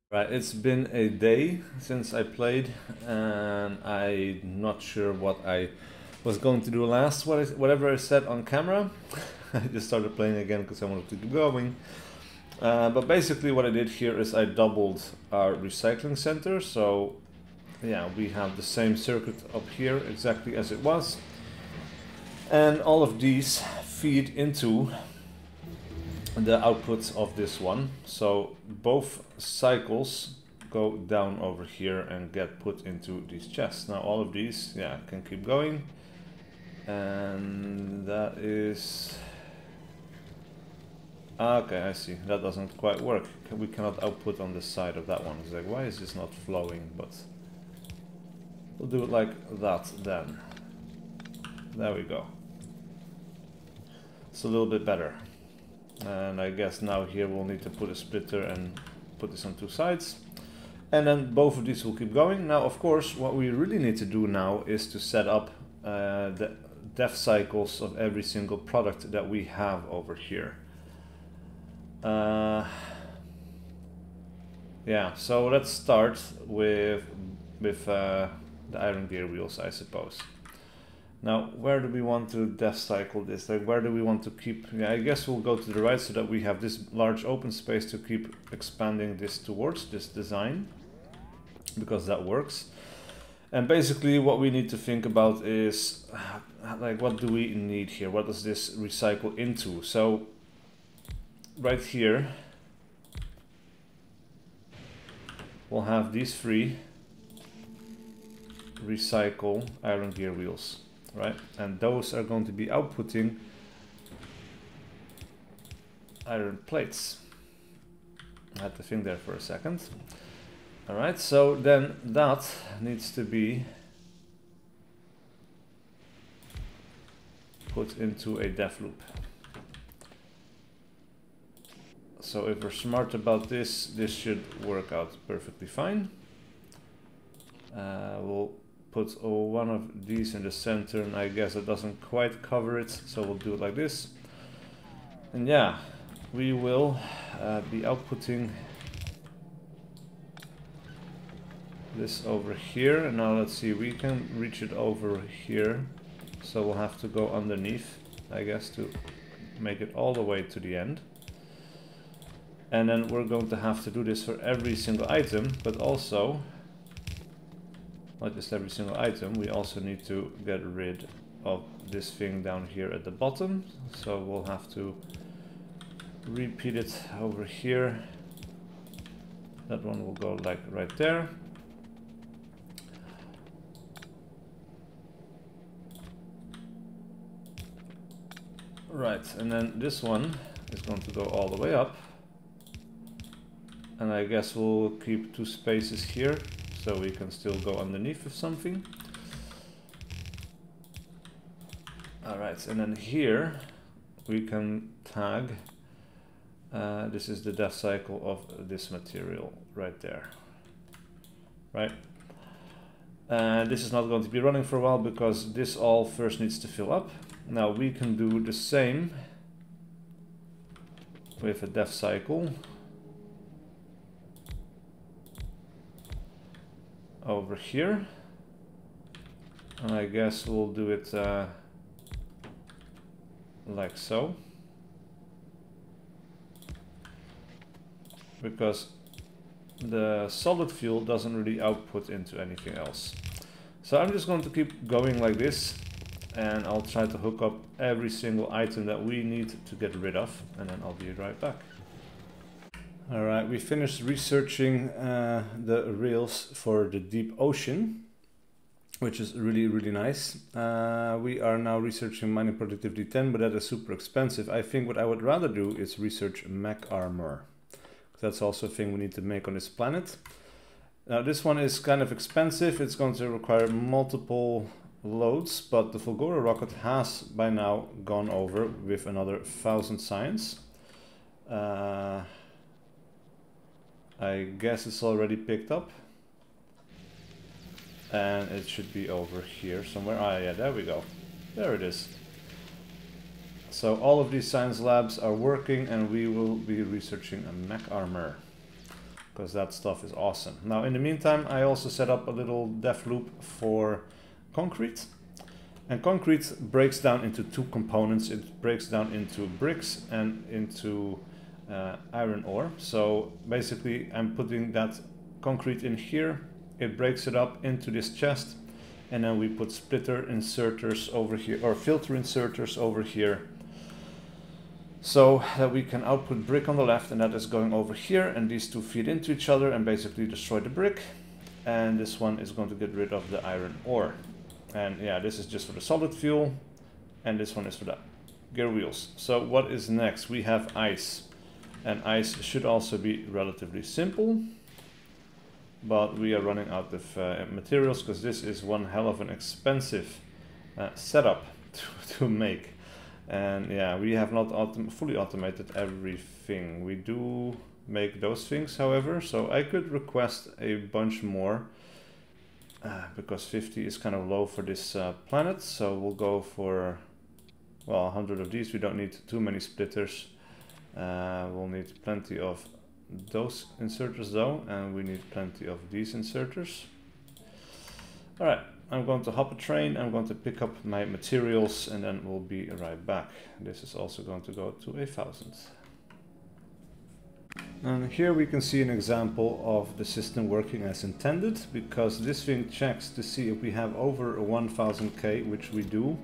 Right, it's been a day since I played, and I'm not sure what I was going to do last. Whatever I said on camera, I just started playing again because I wanted to keep going. But basically, what I did here is I doubled our recycling center. So, yeah, we have the same circuit up here exactly as it was, and all of these feed into the outputs of this one. So both cycles go down over here and get put into these chests. Now all of these, yeah, can keep going. And that is... Okay, I see. That doesn't quite work. We cannot output on the side of that one. It's like, why is this not flowing? But we'll do it like that then. There we go. It's a little bit better. And I guess now here we'll need to put a splitter and put this on two sides. And then both of these will keep going. Now, of course, what we really need to do now is to set up the def cycles of every single product that we have over here. Yeah, so let's start with the iron gear wheels, I suppose. Now, where do we want to def cycle this? Like, where do we want to keep... Yeah, I guess we'll go to the right so that we have this large open space to keep expanding this towards this design, because that works. And basically what we need to think about is, like, what do we need here? What does this recycle into? So, right here, we'll have these three recycle iron gear wheels. Right, and those are going to be outputting iron plates. I had to think there for a second. Alright, so then that needs to be put into a def loop. So if we're smart about this, this should work out perfectly fine. We'll put one of these in the center, and I guess it doesn't quite cover it, so we'll do it like this. And yeah, we will be outputting this over here. And now let's see, we can reach it over here, so we'll have to go underneath, I guess, to make it all the way to the end. And then we're going to have to do this for every single item, but also not just every single item, we also need to get rid of this thing down here at the bottom. So we'll have to repeat it over here. That one will go like right there. Right, and then this one is going to go all the way up. And I guess we'll keep two spaces here, so we can still go underneath of something. Alright, and then here we can tag, this is the def cycle of this material right there. Right? And this is not going to be running for a while because this all first needs to fill up. Now we can do the same with a def cycle over here, and I guess we'll do it like so, because the solid fuel doesn't really output into anything else. So I'm just going to keep going like this, and I'll try to hook up every single item that we need to get rid of, and then I'll be right back. Alright, we finished researching the rails for the deep ocean, which is really nice. We are now researching mining productivity 10, but that is super expensive. I think what I would rather do is research mech armor. That's also a thing we need to make on this planet. Now this one is kind of expensive. It's going to require multiple loads, but the Fulgora rocket has by now gone over with another 1000 science. I guess it's already picked up, and it should be over here somewhere. Ah, yeah, there we go. There it is. So all of these science labs are working, and we will be researching a mech armor. because that stuff is awesome. Now in the meantime, I also set up a little def loop for concrete. And concrete breaks down into two components. It breaks down into bricks and into iron ore. So basically I'm putting that concrete in here, it breaks it up into this chest, and then we put splitter inserters over here, or filter inserters over here, so that we can output brick on the left, and that is going over here, and these two feed into each other and basically destroy the brick. And this one is going to get rid of the iron ore. And yeah, this is just for the solid fuel, and this one is for the gear wheels. So what is next? We have ice, and ice should also be relatively simple, but we are running out of materials because this is one hell of an expensive setup to make. And yeah, we have not fully automated everything. We do make those things, however, so I could request a bunch more because 50 is kind of low for this planet. So we'll go for, well, 100 of these. We don't need too many splitters. We'll need plenty of those inserters though, and we need plenty of these inserters. Alright. I'm going to hop a train, I'm going to pick up my materials, and then we'll be right back. This is also going to go to 1000. And here we can see an example of the system working as intended, because this thing checks to see if we have over 1000k, which we do.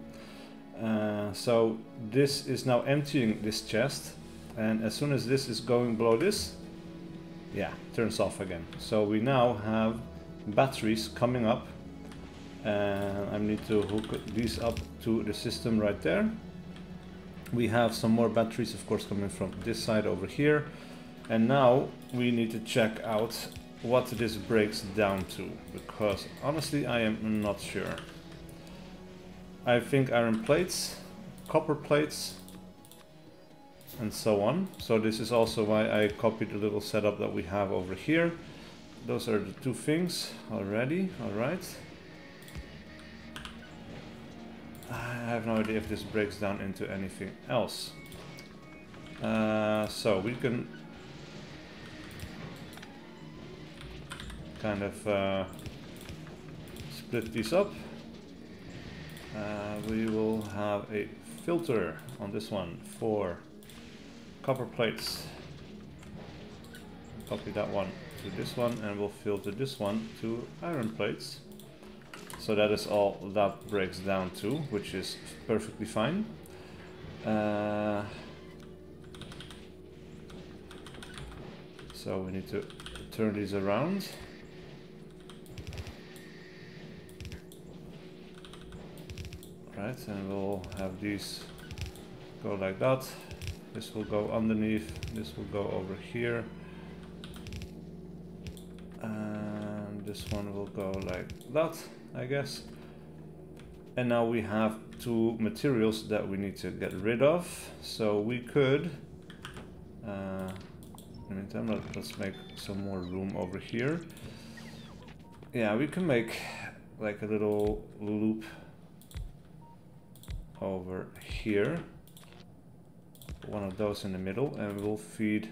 So this is now emptying this chest, and as soon as this is going below this, yeah, turns off again. So we now have batteries coming up. I need to hook these up to the system right there. We have some more batteries, of course, coming from this side over here. And now we need to check out what this breaks down to, because honestly I am not sure. I think iron plates, copper plates, and so on. So this is also why I copied the little setup that we have over here. Those are the two things already. Alright. I have no idea if this breaks down into anything else. So we can kind of split these up. We will have a filter on this one for copper plates. Copy that one to this one, and we'll filter this one to iron plates. So that is all that breaks down to, which is perfectly fine. So we need to turn these around. Right, and we'll have these go like that. This will go underneath, this will go over here. And this one will go like that, I guess. And now we have two materials that we need to get rid of. So we could, in the meantime, let's make some more room over here. Yeah, we can make like a little loop over here. One of those in the middle, and we'll feed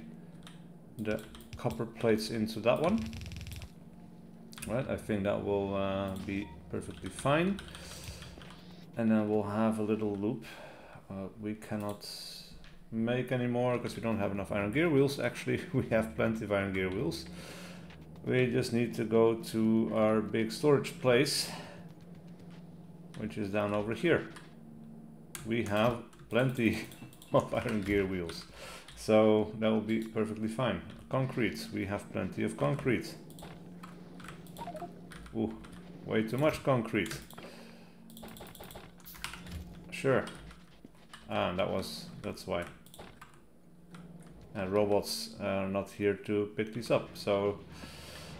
the copper plates into that one. Right, I think that will be perfectly fine. And then we'll have a little loop. We cannot make any more because we don't have enough iron gear wheels. Actually, we have plenty of iron gear wheels. We just need to go to our big storage place, which is down over here. We have plenty of iron gear wheels, so that will be perfectly fine. Concrete, we have plenty of concrete. Ooh, way too much concrete. Sure. Ah, that's why. And robots are not here to pick these up. So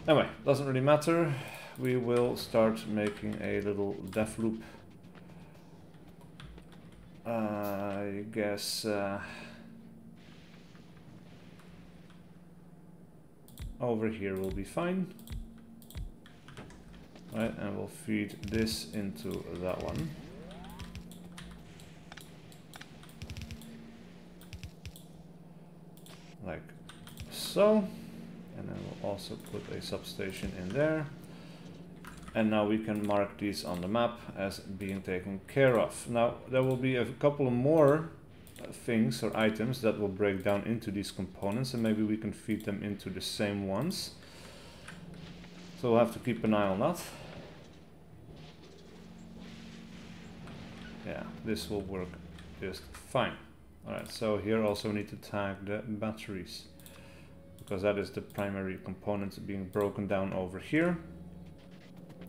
anyway, doesn't really matter. We will start making a little def loop. I guess over here will be fine. Right, and we'll feed this into that one. Like so. And then we'll also put a substation in there. And now we can mark these on the map as being taken care of. Now there will be a couple of more things or items that will break down into these components, and maybe we can feed them into the same ones. So we'll have to keep an eye on that. Yeah, this will work just fine. Alright, so here also we need to tag the batteries, because that is the primary component being broken down over here.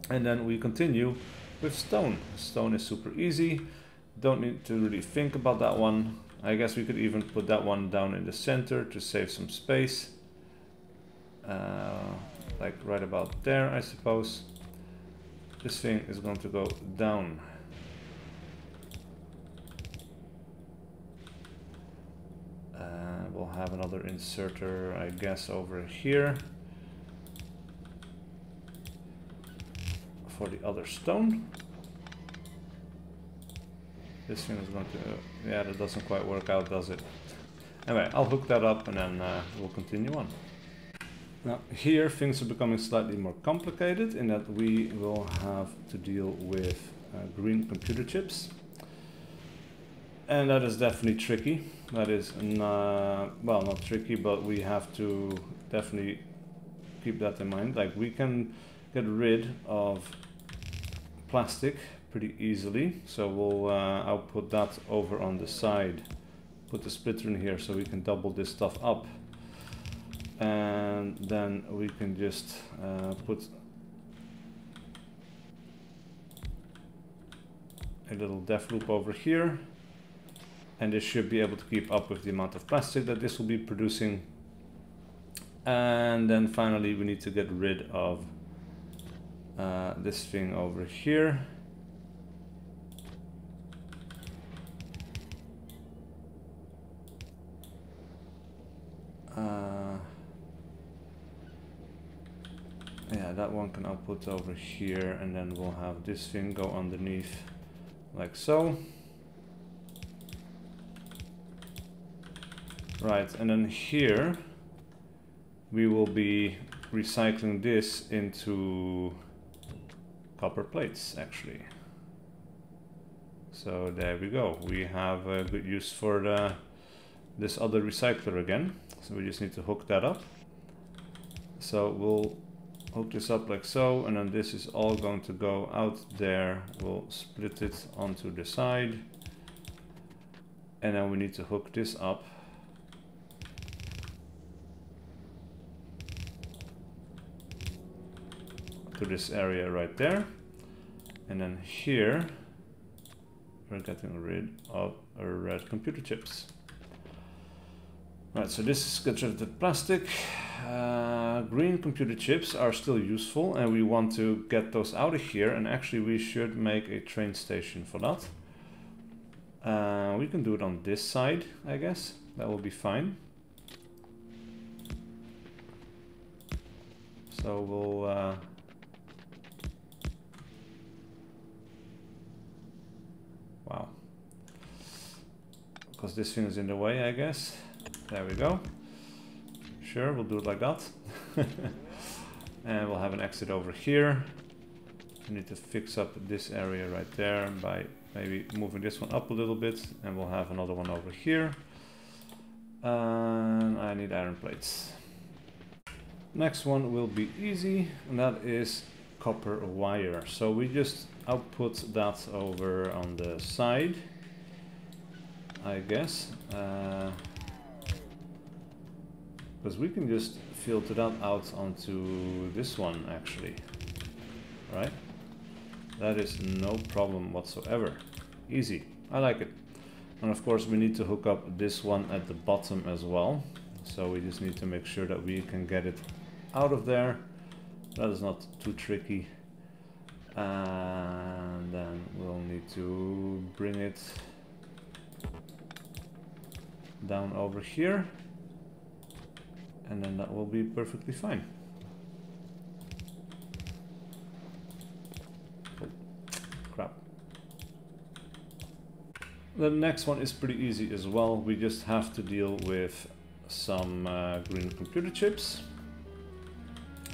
And then we continue with stone. Stone is super easy. Don't need to really think about that one. I guess we could even put that one down in the center to save some space. Like right about there, I suppose. This thing is going to go down. We'll have another inserter, I guess, over here for the other stone. This thing is going to... yeah, that doesn't quite work out, does it? Anyway, I'll hook that up and then we'll continue on. Now here things are becoming slightly more complicated in that we will have to deal with green computer chips. And that is definitely tricky. That is, well, not tricky, but we have to definitely keep that in mind. Like, we can get rid of plastic pretty easily. So we'll output that over on the side. Put the splitter in here so we can double this stuff up. And then we can just put a little def loop over here. And this should be able to keep up with the amount of plastic that this will be producing. And then finally we need to get rid of this thing over here. Yeah, that one can output over here, and then we'll have this thing go underneath like so. Right, and then here we will be recycling this into copper plates, actually. So there we go. We have a good use for this other recycler again. So we just need to hook that up. So we'll hook this up like so, and then this is all going to go out there. We'll split it onto the side. And then we need to hook this up to this area right there. And then here we're getting rid of our red computer chips. Right, so this gets rid of the plastic. Green computer chips are still useful, and we want to get those out of here, and actually we should make a train station for that. We can do it on this side, I guess. That will be fine. So we'll wow, because this thing is in the way, I guess. There we go. Sure, we'll do it like that. And we'll have an exit over here. We need to fix up this area right there by maybe moving this one up a little bit, and we'll have another one over here. And I need iron plates. Next one will be easy, and that is copper wire. So we just output that over on the side, I guess. Because we can just filter that out onto this one, actually, right? That is no problem whatsoever. Easy, I like it. And of course we need to hook up this one at the bottom as well. So we just need to make sure that we can get it out of there. That is not too tricky. And then we'll need to bring it down over here. And then that will be perfectly fine. Oh, crap. The next one is pretty easy as well. We just have to deal with some green computer chips.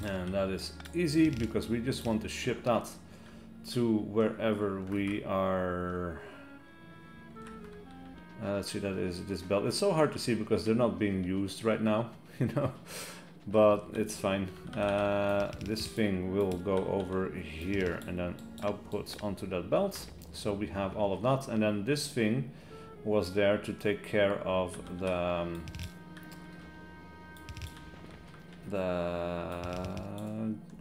And that is easy because we just want to ship that to wherever we are. Let's see, that is this belt. It's so hard to see because they're not being used right now, you know, but it's fine. This thing will go over here and then outputs onto that belt. So we have all of that, and then this thing was there to take care of the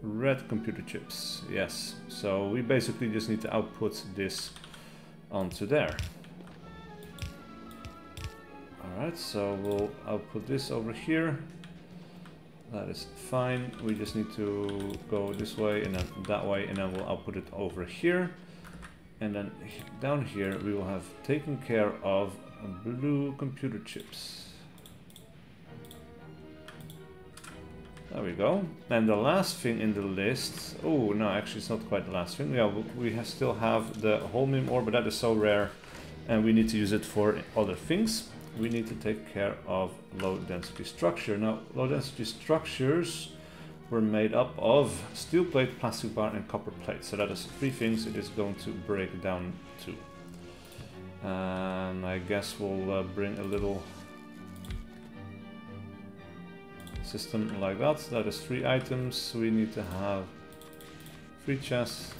red computer chips. Yes, so we basically just need to output this onto there. Alright, so we'll output this over here. That is fine. We just need to go this way and then that way, and then we'll output it over here. And then down here we will have taken care of blue computer chips. There we go. And the last thing in the list... Oh, no, actually it's not quite the last thing. Yeah, we still have the holmium ore, but that is so rare and we need to use it for other things. We need to take care of low density structure. Now, low density structures were made up of steel plate, plastic bar and copper plate. So that is three things it is going to break down to. And I guess we'll bring a little system like that. That is 3 items. We need to have 3 chests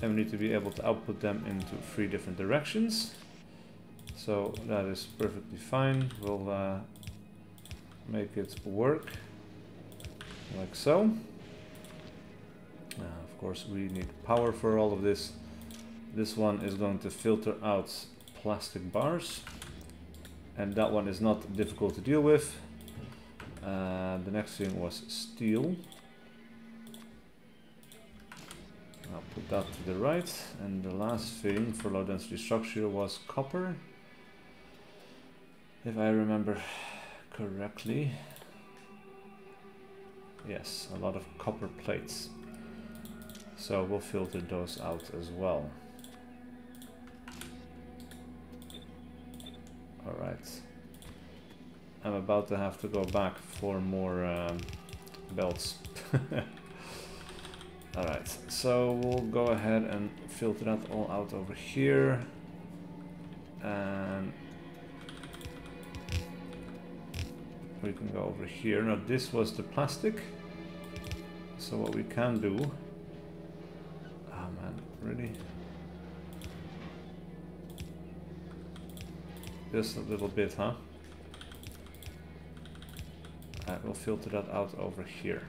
and we need to be able to output them into 3 different directions. So that is perfectly fine. We'll make it work like so. Of course we need power for all of this. This one is going to filter out plastic bars and that one is not difficult to deal with. The next thing was steel. I'll put that to the right, and the last thing for low density structure was copper, if I remember correctly. Yes, a lot of copper plates, so we'll filter those out as well. Alright, I'm about to have to go back for more belts. Alright, so we'll go ahead and filter that all out over here. And we can go over here. Now this was the plastic. So what we can do... Oh man, really? Just a little bit, huh? We'll filter that out over here.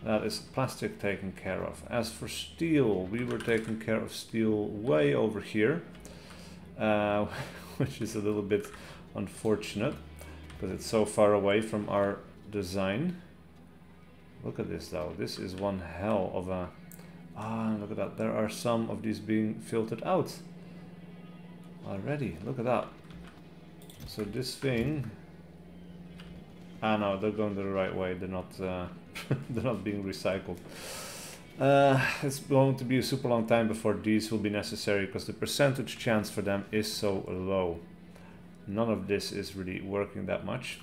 That is plastic taken care of. As for steel, we were taking care of steel way over here, which is a little bit unfortunate because it's so far away from our design. Look at this though. This is one hell of a... look at that. There are some of these being filtered out already. Look at that. So this thing... no, they're going the right way. They're not they're not being recycled. It's going to be a super long time before these will be necessary because the percentage chance for them is so low. None of this is really working that much.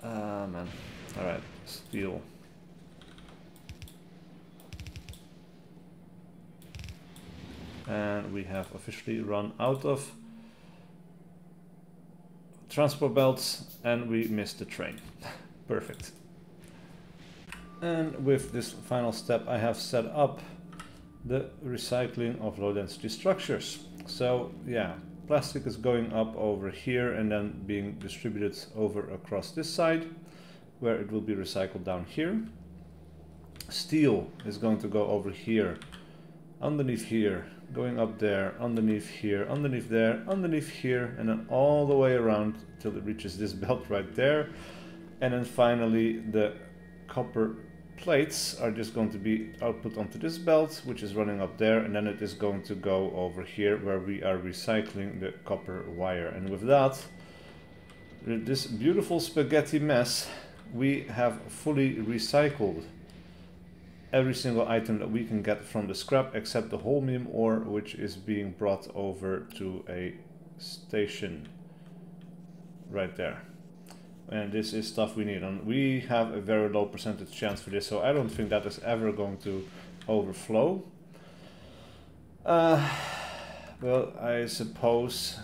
Man. Alright, steel. And we have officially run out of transport belts and we missed the train. Perfect. And with this final step I have set up the recycling of low density structures. So yeah, plastic is going up over here and then being distributed over across this side where it will be recycled down here. Steel is going to go over here, underneath here, going up there, underneath here, underneath there, underneath here, and then all the way around till it reaches this belt right there. And then finally the copper plates are just going to be output onto this belt, which is running up there, and then it is going to go over here where we are recycling the copper wire. And with that, with this beautiful spaghetti mess, we have fully recycled every single item that we can get from the scrap except the holmium ore, which is being brought over to a station right there. and this is stuff we need, and we have a very low percentage chance for this, so I don't think that is ever going to overflow. Well, I suppose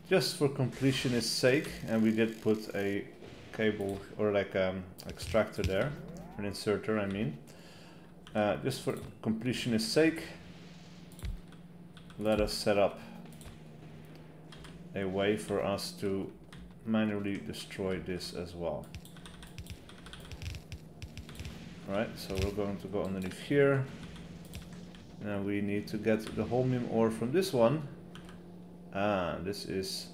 just for completionist's sake, and we did put a cable or like extractor there, an inserter I mean, just for completionist's sake, let us set up a way for us to manually destroy this as well. Right, so we're going to go underneath here. Now we need to get the holmium ore from this one. This is...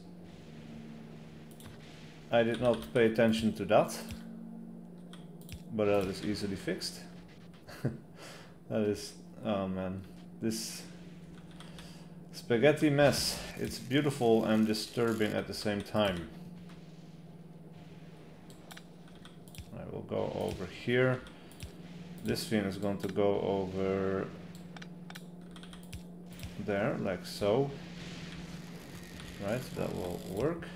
I did not pay attention to that, but that is easily fixed. That is... oh man, this spaghetti mess. It's beautiful and disturbing at the same time. I will go over here. This thing is going to go over there, like so. Right, that will work.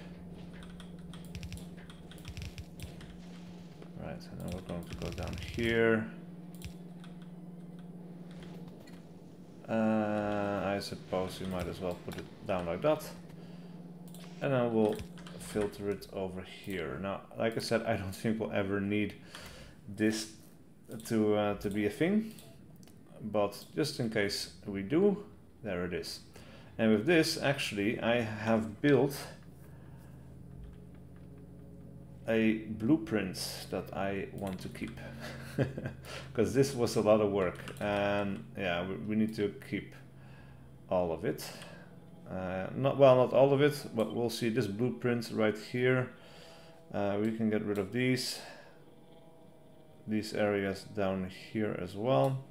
Right, and then we're going to go down here. I suppose we might as well put it down like that. And then we'll filter it over here. Now, like I said, I don't think we'll ever need this to be a thing. But just in case we do, there it is. And with this, actually, I have built a blueprint that I want to keep. Because this was a lot of work. And yeah, we need to keep all of it. Not all of it, but we'll see this blueprint right here. We can get rid of these areas down here as well.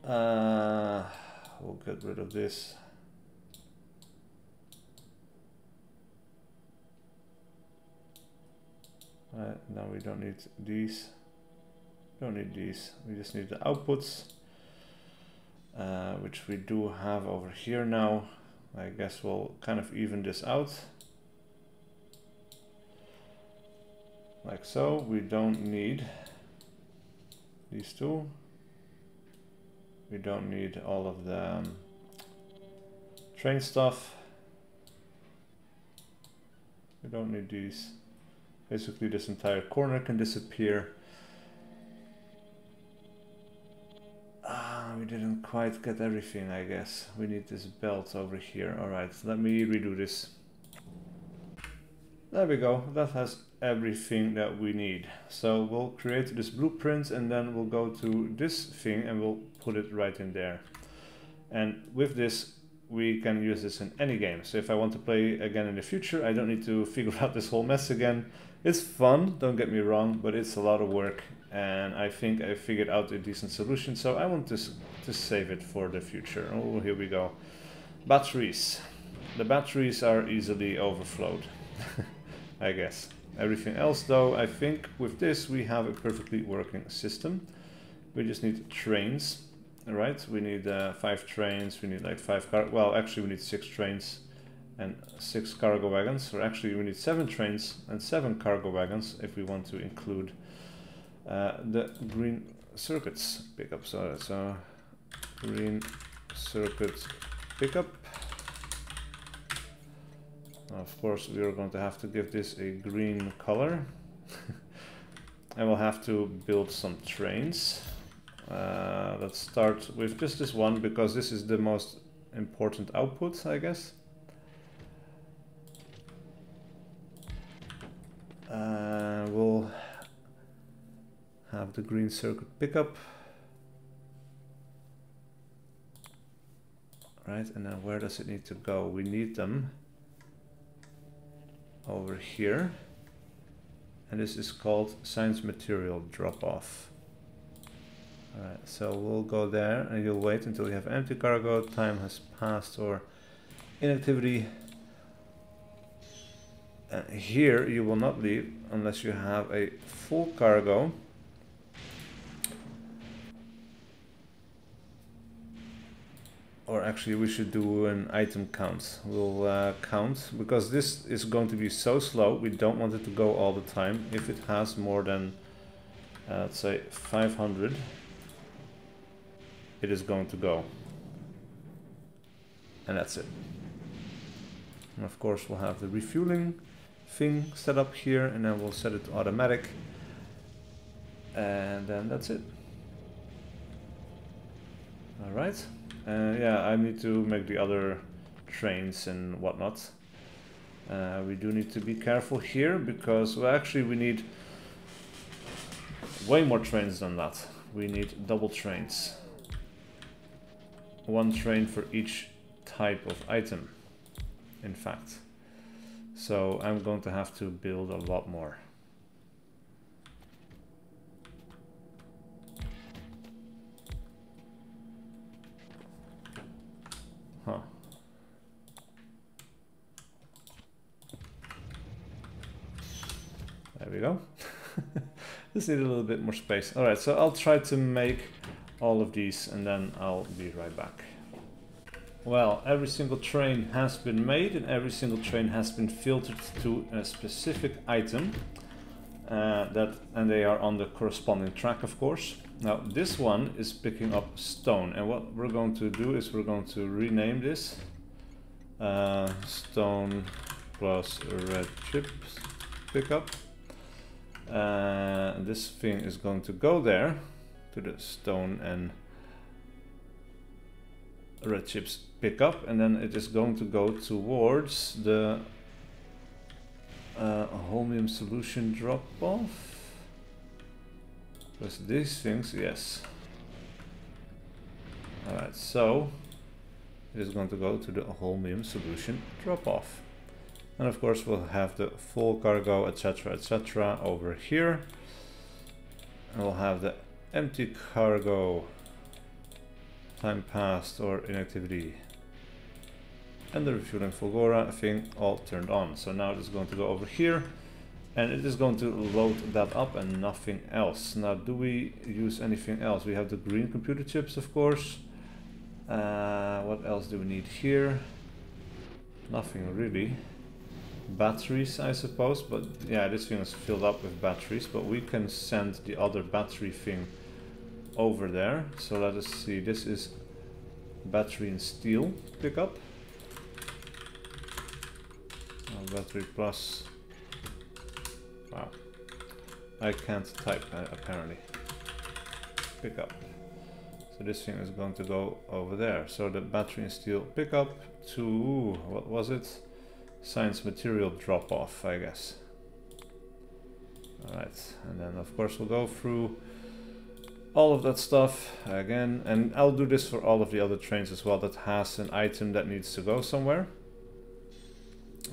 We'll get rid of this. Now we don't need these. Don't need these. We just need the outputs, which we do have over here now. I guess we'll kind of even this out. Like so. We don't need these two. We don't need all of the train stuff. We don't need these. Basically this entire corner can disappear. We didn't quite get everything, I guess. We need this belt over here. Alright, let me redo this. There we go, that has everything that we need. So we'll create this blueprint and then we'll go to this thing and we'll put it right in there. And with this, we can use this in any game. So if I want to play again in the future, I don't need to figure out this whole mess again. It's fun, don't get me wrong, but it's a lot of work. And I think I figured out a decent solution, so I want to save it for the future. Oh, here we go. Batteries. The batteries are easily overflowed, I guess. Everything else though, I think with this we have a perfectly working system. We just need trains, right? We need 5 trains, we need like 5 well actually we need 6 trains and 6 cargo wagons, or actually we need 7 trains and 7 cargo wagons if we want to include the green circuits pickup. So that's a green circuit pickup. Of course we are going to have to give this a green color. And we'll have to build some trains. Let's start with just this one because this is the most important output, I guess. We'll have the green circuit pickup. Right, and then where does it need to go? We need them over here. And this is called science material drop off. Alright, so we'll go there and you'll wait until you have empty cargo, time has passed or inactivity. Here you will not leave unless you have a full cargo. Or actually we should do an item count. We'll count, because this is going to be so slow, we don't want it to go all the time. If it has more than, let's say 500, it is going to go. And that's it. And of course we'll have the refueling thing set up here, and then we'll set it to automatic. And then that's it. Alright. Yeah, I need to make the other trains and whatnot. We do need to be careful here, because, well, actually we need way more trains than that. We need double trains. One train for each type of item, in fact. So I'm going to have to build a lot more. Huh. There we go. Just need a little bit more space. Alright, so I'll try to make all of these and then I'll be right back. Well, every single train has been made and every single train has been filtered to a specific item. And they are on the corresponding track, of course. Now this one is picking up stone, and what we're going to do is we're going to rename this stone plus red chips pickup. This thing is going to go there to the stone and red chips pickup, and then it is going to go towards the holmium solution drop off. Because these things, yes. Alright, so it is going to go to the holmium solution drop off. And of course we'll have the full cargo, etc. over here. And we'll have the empty cargo, time passed or inactivity, and the refueling Fulgora thing all turned on. So now it is going to go over here and it is going to load that up and nothing else. Now, do we use anything else? We have the green computer chips, of course. What else do we need here? Nothing really. Batteries, I suppose, but yeah, this thing is filled up with batteries, but we can send the other battery thing over there. So let us see, this is battery and steel pickup. Battery plus. Wow, I can't type apparently. Pickup. So this thing is going to go over there. So the battery and steel pickup to, what was it? Science material drop off, I guess. Alright, and then of course we'll go through all of that stuff again, and I'll do this for all of the other trains as well that has an item that needs to go somewhere.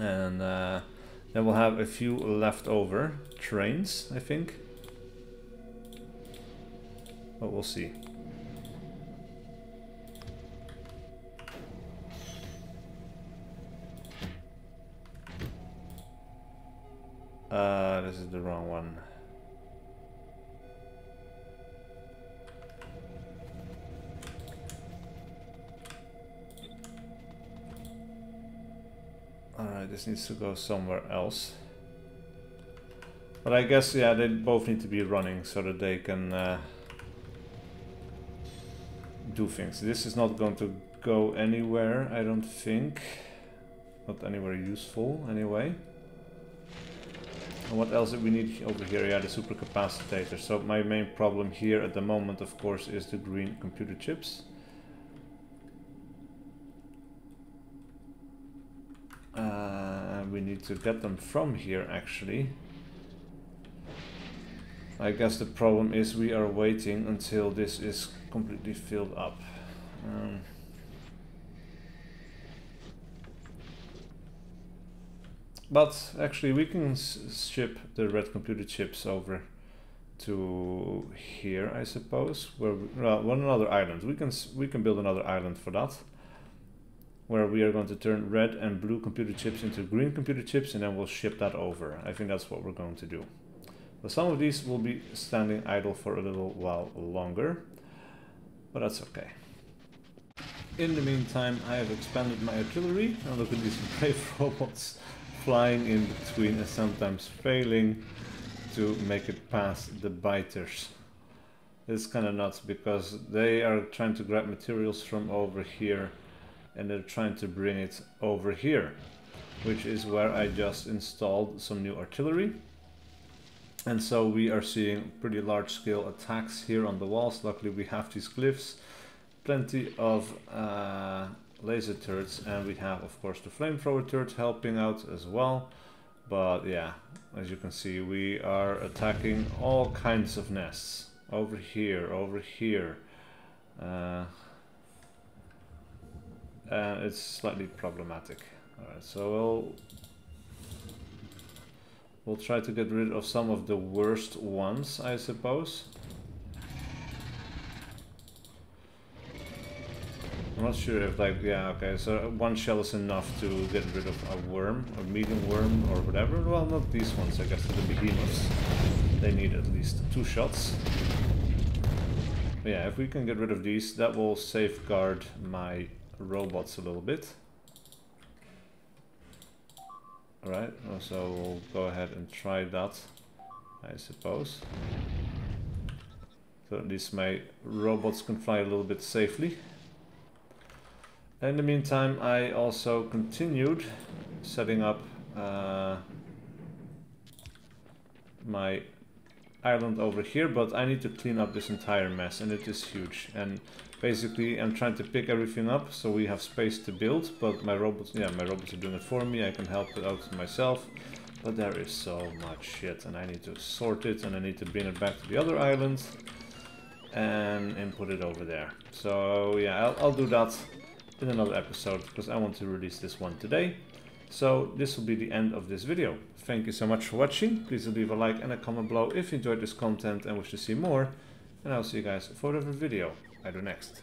And then we'll have a few leftover trains, I think. But we'll see. This is the wrong one. Alright, this needs to go somewhere else. But I guess, yeah, they both need to be running so that they can do things. This is not going to go anywhere, I don't think. Not anywhere useful, anyway. And what else do we need over here? Yeah, the supercapacitor. So my main problem here at the moment, of course, is the green computer chips. We need to get them from here, actually. I guess the problem is we are waiting until this is completely filled up. But actually we can ship the red computer chips over to here, I suppose. Where one another island. We can build another island for that, where we are going to turn red and blue computer chips into green computer chips, and then we'll ship that over. I think that's what we're going to do. But some of these will be standing idle for a little while longer, but that's okay. In the meantime, I have expanded my artillery, and look at these brave robots flying in between and sometimes failing to make it past the biters. It's kind of nuts because they are trying to grab materials from over here and they're trying to bring it over here, which is where I just installed some new artillery. And so we are seeing pretty large scale attacks here on the walls. Luckily we have these glyphs, plenty of laser turrets, and we have of course the flamethrower turret helping out as well. But yeah, as you can see, we are attacking all kinds of nests. Over here, and it's slightly problematic. Alright, so we'll try to get rid of some of the worst ones, I suppose. I'm not sure if, like, yeah, okay, so one shell is enough to get rid of a worm, a medium worm or whatever. Well, not these ones, I guess, the behemoths. They need at least 2 shots. But yeah, if we can get rid of these, that will safeguard my robots a little bit. Alright, so we'll go ahead and try that, I suppose. So at least my robots can fly a little bit safely. In the meantime, I also continued setting up my island over here, but I need to clean up this entire mess, and it is huge. And basically I'm trying to pick everything up so we have space to build, but my robots, yeah, my robots are doing it for me. I can help it out myself, but there is so much shit and I need to sort it, and I need to bring it back to the other island and input it over there. So yeah, I'll do that in another episode because I want to release this one today. So this will be the end of this video. Thank you so much for watching. Please leave a like and a comment below if you enjoyed this content and wish to see more. And I'll see you guys for whatever video I do next.